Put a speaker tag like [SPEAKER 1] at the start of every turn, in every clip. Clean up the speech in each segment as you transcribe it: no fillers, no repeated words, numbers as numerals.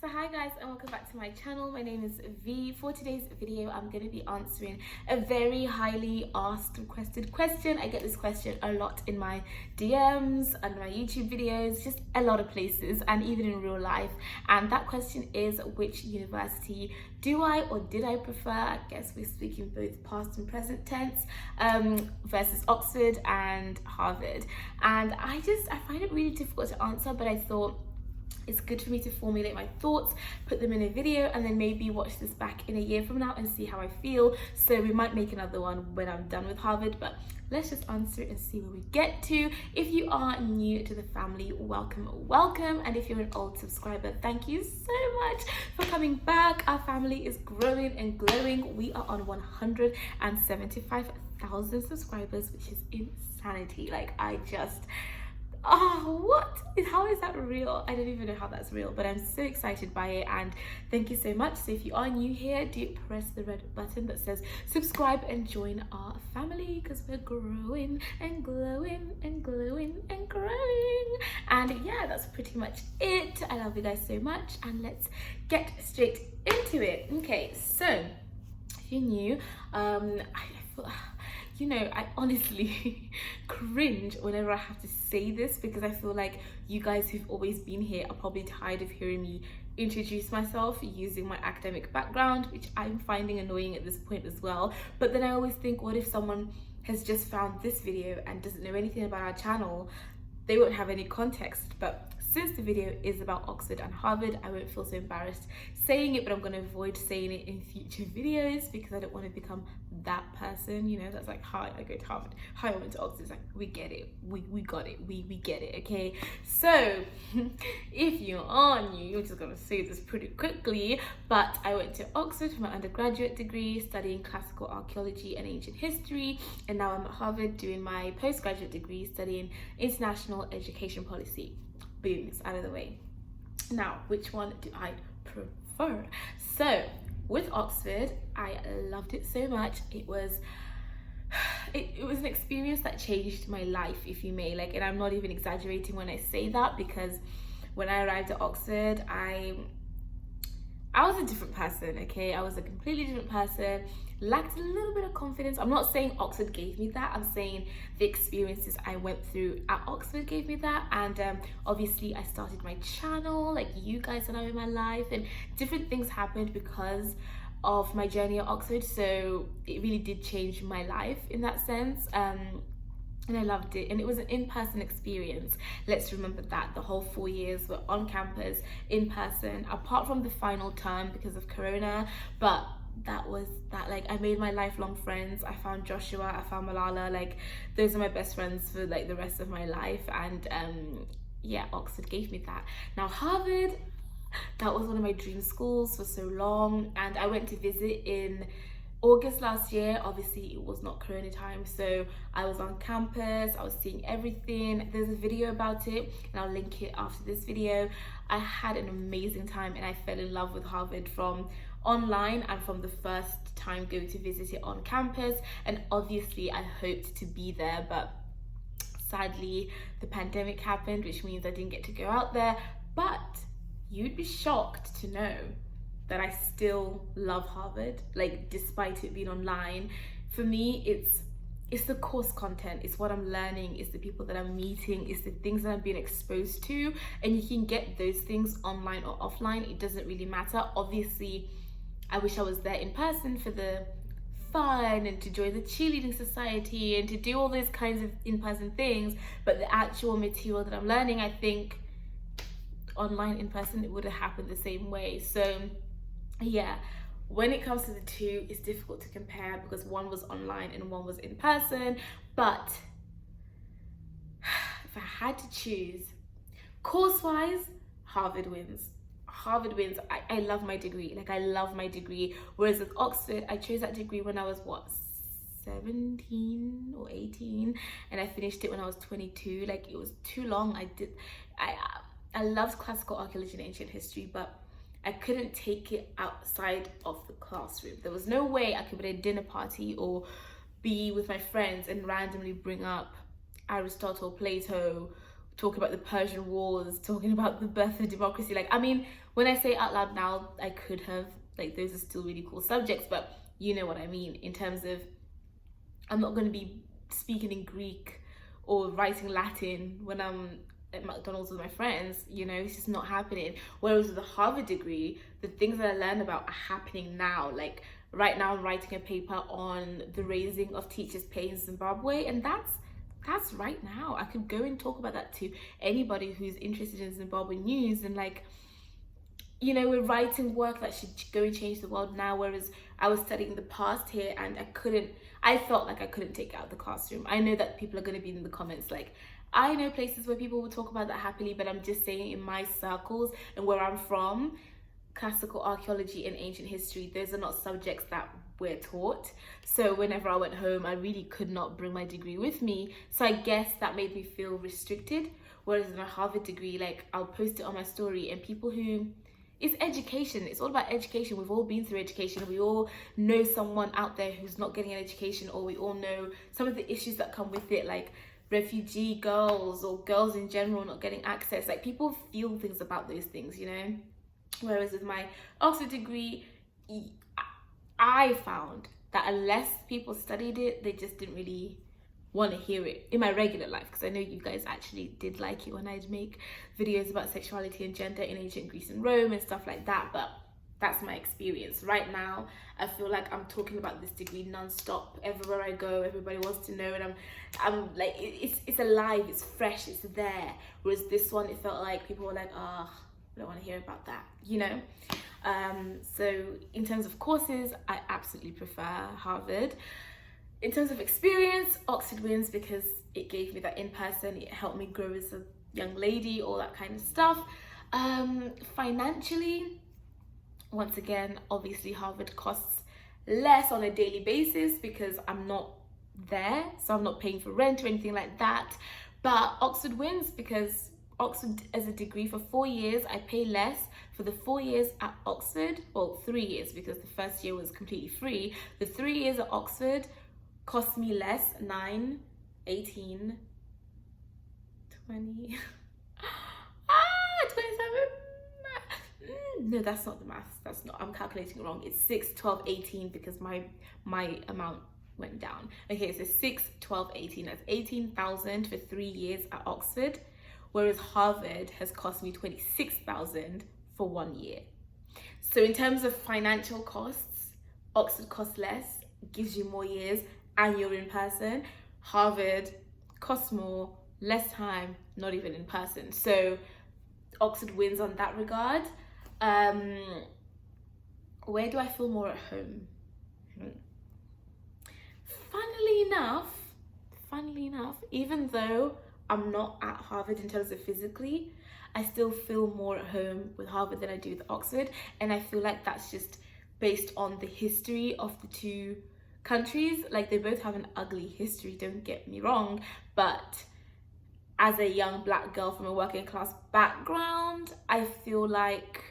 [SPEAKER 1] So hi guys and welcome back to my channel. My name is V. For today's video I'm going to be answering a very highly asked requested question. I get this question a lot in my DMs and my YouTube videos, just a lot of places and even in real life, and that question is, which university do I or did I prefer? I guess we're speaking both past and present tense, versus Oxford and Harvard. And I find it really difficult to answer, but I thought it's good for me to formulate my thoughts, put them in a video, and then maybe watch this back in a year from now and see how I feel. So we might make another one when I'm done with Harvard, but let's just answer it and see where we get to. If you are new to the family, welcome. And if you're an old subscriber, thank you so much for coming back. Our family is growing and glowing. We are on 175,000 subscribers, which is insanity. Like, what? How is that real? I don't even know how that's real, but I'm so excited by it, and thank you so much. So if you are new here, do press the red button that says subscribe and join our family, because we're growing and glowing and glowing and growing. And yeah, that's pretty much it. I love you guys so much, and let's get straight into it. Okay, so if you're new, I honestly cringe whenever I have to say this, because I feel like you guys who've always been here are probably tired of hearing me introduce myself using my academic background, which I'm finding annoying at this point as well. But then I always think, what if someone has just found this video and doesn't know anything about our channel? They won't have any context. But since the video is about Oxford and Harvard, I won't feel so embarrassed saying it, but I'm going to avoid saying it in future videos because I don't want to become that person, that's like, hi, I go to Harvard, hi, I went to Oxford. It's like, we get it, we got it, we get it, okay? So if you are new, I'm just going to say this pretty quickly, but I went to Oxford for my undergraduate degree, studying classical archaeology and ancient history, and now I'm at Harvard doing my postgraduate degree, studying international education policy. Boom, it's out of the way. Now, which one do I prefer? So with Oxford, I loved it so much. It was an experience that changed my life, if you may, and I'm not even exaggerating when I say that, because when I arrived at Oxford, I was a different person, okay? I was a completely different person, lacked a little bit of confidence. I'm not saying Oxford gave me that. I'm saying the experiences I went through at Oxford gave me that. And obviously I started my channel, like you guys are now in my life, and different things happened because of my journey at Oxford. So it really did change my life in that sense. And I loved it, and it was an in-person experience. Let's remember that the whole 4 years were on campus, in person, apart from the final term because of Corona. But that was that. I made my lifelong friends. I found Joshua, I found Malala. Those are my best friends for the rest of my life. And yeah, Oxford gave me that. Now Harvard, that was one of my dream schools for so long, and I went to visit in August last year. Obviously it was not Corona time, so I was on campus, I was seeing everything. There's a video about it and I'll link it after this video. I had an amazing time, and I fell in love with Harvard from online and from the first time going to visit it on campus. And obviously I hoped to be there, but sadly the pandemic happened, which means I didn't get to go out there. But you'd be shocked to know that I still love Harvard, despite it being online. For me, it's the course content, it's what I'm learning, it's the people that I'm meeting, it's the things that I'm being exposed to. And you can get those things online or offline, it doesn't really matter. Obviously, I wish I was there in person for the fun and to join the cheerleading society and to do all those kinds of in-person things, but the actual material that I'm learning, I think online, in person, it would have happened the same way. So yeah, when it comes to the two, it's difficult to compare because one was online and one was in person. But if I had to choose, course-wise, Harvard wins. Harvard wins. I love my degree. I love my degree. Whereas with Oxford, I chose that degree when I was 17 or 18, and I finished it when I was 22. It was too long. I loved classical archaeology and ancient history, but I couldn't take it outside of the classroom. There was no way I could be at a dinner party or be with my friends and randomly bring up Aristotle, Plato, talking about the Persian Wars, talking about the birth of democracy. when I say out loud now, I could have, like, those are still really cool subjects, but you know what I mean, in terms of I'm not going to be speaking in Greek or writing Latin when I'm at McDonald's with my friends, you know, it's just not happening. Whereas with a Harvard degree, the things that I learned about are happening now. Like right now I'm writing a paper on the raising of teachers' pay in Zimbabwe, and that's right now. I could go and talk about that to anybody who's interested in Zimbabwe news, and like, you know, we're writing work that should go and change the world now, whereas I was studying the past here and I felt like I couldn't take it out of the classroom. I know that people are going to be in the comments like, I know places where people will talk about that happily, but I'm just saying in my circles and where I'm from, classical archaeology and ancient history, those are not subjects that we're taught. So whenever I went home, I really could not bring my degree with me. So I guess that made me feel restricted. Whereas in a Harvard degree, like I'll post it on my story, and people who, it's education. It's all about education. We've all been through education. We all know someone out there who's not getting an education, or we all know some of the issues that come with it, like refugee girls or girls in general not getting access. Like people feel things about those things, you know? Whereas with my Oxford degree, I found that unless people studied it, they just didn't really want to hear it in my regular life, because I know you guys actually did like it when I'd make videos about sexuality and gender in ancient Greece and Rome and stuff like that, but that's my experience. Right now, I feel like I'm talking about this degree non-stop. Everywhere I go, everybody wants to know, and I'm like, it's alive, it's fresh, it's there. Whereas this one, it felt like people were like, I don't want to hear about that, you know? So in terms of courses, I absolutely prefer Harvard. In terms of experience, Oxford wins because it gave me that in person, it helped me grow as a young lady, all that kind of stuff. Financially, once again, obviously Harvard costs less on a daily basis because I'm not there, so I'm not paying for rent or anything like that. But Oxford wins because Oxford as a degree for 4 years, I pay less for the 4 years at Oxford. Well, 3 years because the first year was completely free. The 3 years at Oxford cost me less, 9, 18, 20, 27. No, that's not the maths. That's not, I'm calculating it wrong. It's 6, 12, 18 because my amount went down. Okay, so 6, 12, 18. That's 18,000 for 3 years at Oxford, whereas Harvard has cost me 26,000 for 1 year. So in terms of financial costs, Oxford costs less, gives you more years, and you're in person. Harvard costs more, less time, not even in person. So Oxford wins on that regard. Where do I feel more at home? Funnily enough, even though I'm not at Harvard in terms of physically, I still feel more at home with Harvard than I do with Oxford. And I feel like that's just based on the history of the two countries. Like they both have an ugly history, don't get me wrong, but as a young black girl from a working class background, I feel like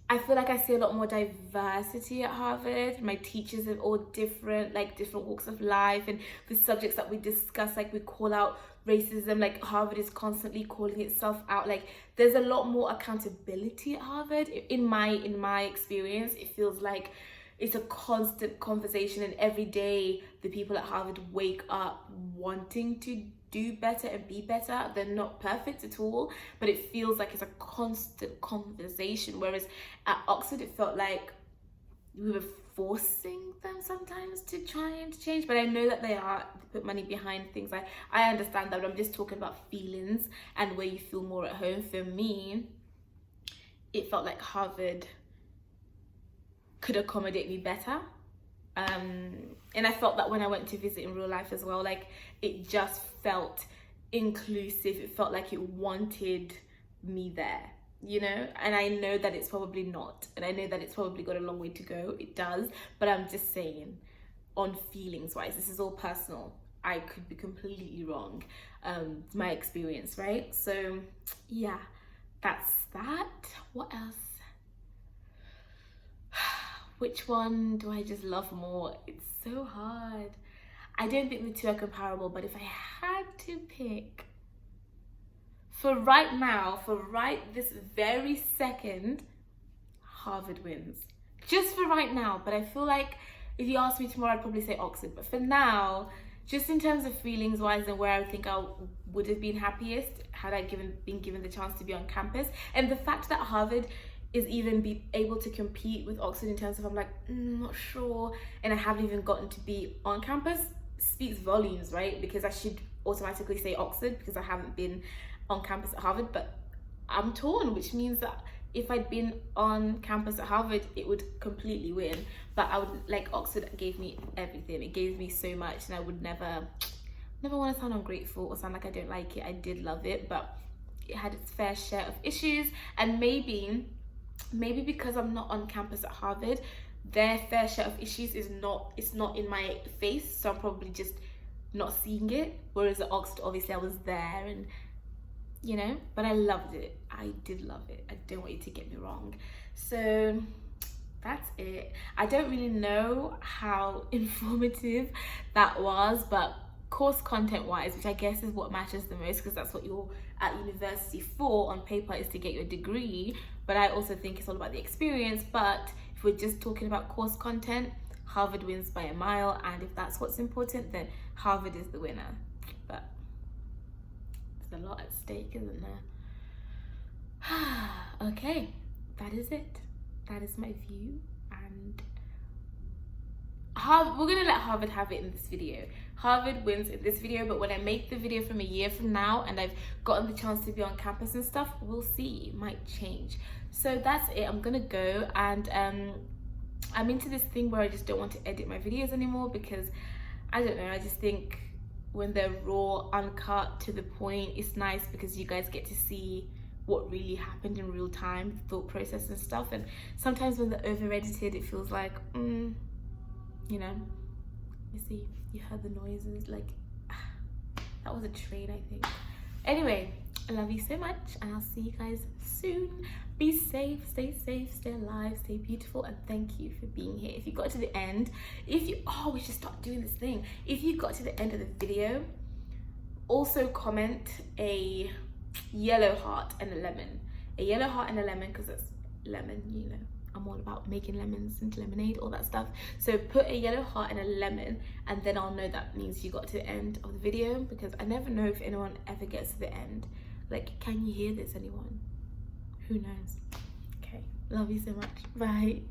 [SPEAKER 1] I see a lot more diversity at Harvard. My teachers are all different, like different walks of life, and the subjects that we discuss, like we call out racism, like Harvard is constantly calling itself out. Like there's a lot more accountability at Harvard. In my experience, it feels like it's a constant conversation, and every day the people at Harvard wake up wanting to do better and be better. They're not perfect at all, but it feels like it's a constant conversation. Whereas at Oxford, it felt like we were forcing them sometimes to try and change. But I know that they put money behind things. I understand that, but I'm just talking about feelings and where you feel more at home. For me, it felt like Harvard could accommodate me better, and I felt that when I went to visit in real life as well, like it just felt inclusive. It felt like it wanted me there, you know. And I know that it's probably not, and I know that it's probably got a long way to go. It does, but I'm just saying, on feelings wise, this is all personal. I could be completely wrong. My experience, right? So yeah, that's that. What else? Which one do I just love more? It's so hard. I don't think the two are comparable, but if I had to pick, for right now, for right this very second, Harvard wins. Just for right now. But I feel like if you ask me tomorrow, I'd probably say Oxford. But for now, just in terms of feelings wise and where I think I would have been happiest had I been given the chance to be on campus, and the fact that Harvard is even be able to compete with Oxford in terms of I'm like not sure, and I haven't even gotten to be on campus, speaks volumes, right? Because I should automatically say Oxford because I haven't been on campus at Harvard, but I'm torn, which means that if I'd been on campus at Harvard, it would completely win. But I would, like, Oxford gave me everything. It gave me so much, and I would never want to sound ungrateful or sound like I don't like it. I did love it, but it had its fair share of issues, and maybe because I'm not on campus at Harvard, their fair share of issues it's not in my face, so I'm probably just not seeing it. Whereas at Oxford, obviously I was there, and you know, but I loved it. I did love it. I don't want you to get me wrong. So that's it. I don't really know how informative that was, but course content wise, which I guess is what matters the most because that's what you're at university for on paper, is to get your degree. But I also think it's all about the experience. But if we're just talking about course content, Harvard wins by a mile, and if that's what's important, then Harvard is the winner. But there's a lot at stake, isn't there? Okay, that is it. That is my view, and we're gonna let Harvard have it in this video. Harvard wins in this video, but when I make the video from a year from now and I've gotten the chance to be on campus and stuff, we'll see. It might change. So that's it. I'm gonna go, and I'm into this thing where I just don't want to edit my videos anymore because I don't know, I just think when they're raw, uncut, to the point, it's nice because you guys get to see what really happened in real time, thought process and stuff. And sometimes when they're over edited, it feels like you know, you see, you heard the noises, like that was a train, I think. Anyway, I love you so much, and I'll see you guys soon. Be safe, stay alive, stay beautiful, and thank you for being here. If you got to the end, we should start doing this thing. If you got to the end of the video, also comment a yellow heart and a lemon. A yellow heart and a lemon, because it's lemon, you know, I'm all about making lemons into lemonade, all that stuff. So put a yellow heart and a lemon, and then I'll know that means you got to the end of the video, because I never know if anyone ever gets to the end. Like, can you hear this, anyone? Who knows? Okay, love you so much. Bye.